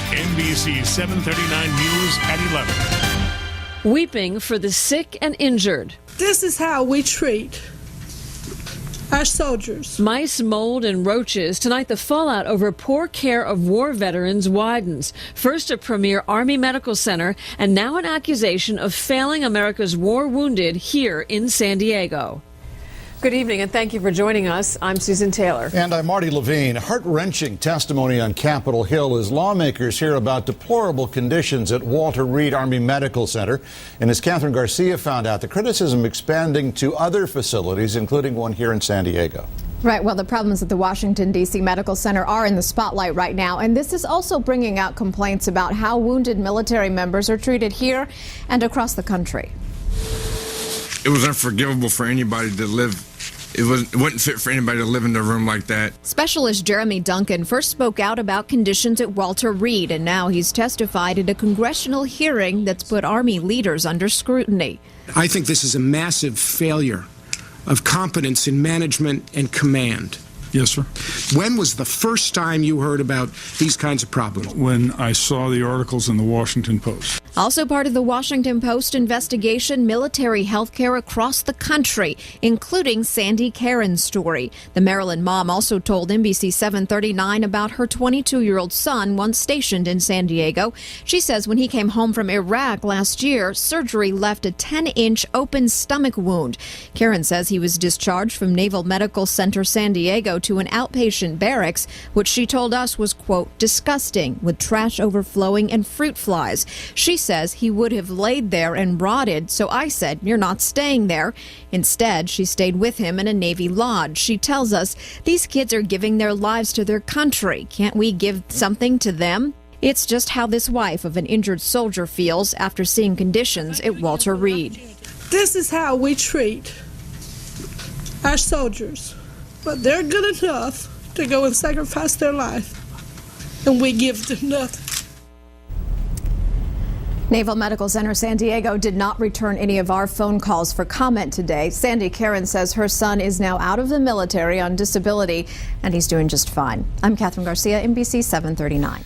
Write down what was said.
NBC 739 News at 11. Weeping for the sick and injured. This is how we treat our soldiers. Mice, mold, and roaches. Tonight, the fallout over poor care of war veterans widens. First, a premier Army medical center, and now an accusation of failing America's war wounded here in San Diego. Good evening, and thank you for joining us. I'm Susan Taylor. And I'm Marty Levine. Heart-wrenching testimony on Capitol Hill as lawmakers hear about deplorable conditions at Walter Reed Army Medical Center. And as Catherine Garcia found out, the criticism expanding to other facilities, including one here in San Diego. Right. Well, the problems at the Washington, D.C. Medical Center are in the spotlight right now. And this is also bringing out complaints about how wounded military members are treated here and across the country. It was unforgivable for anybody to live. It wouldn't fit for anybody to live in a room like that. Specialist Jeremy Duncan first spoke out about conditions at Walter Reed, and now he's testified at a congressional hearing that's put Army leaders under scrutiny. I think this is a massive failure of competence in management and command. Yes, sir. When was the first time you heard about these kinds of problems? When I saw the articles in the Washington Post. Also part of the Washington Post investigation, military health care across the country, including Sandy Karen's story. The Maryland mom also told NBC 739 about her 22-year-old son once stationed in San Diego. She says when he came home from Iraq last year, surgery left a 10-inch open stomach wound. Karen says he was discharged from Naval Medical Center San Diego to an outpatient barracks, which she told us was, quote, disgusting, with trash overflowing and fruit flies. She says he would have laid there and rotted, so I said, you're not staying there. Instead, she stayed with him in a Navy lodge. She tells us, these kids are giving their lives to their country. Can't we give something to them? It's just how this wife of an injured soldier feels after seeing conditions at Walter Reed. This is how we treat our soldiers. But they're good enough to go and sacrifice their life, and we give them nothing. Naval Medical Center San Diego did not return any of our phone calls for comment today. Sandy Karen says her son is now out of the military on disability, and he's doing just fine. I'm Catherine Garcia, NBC 739.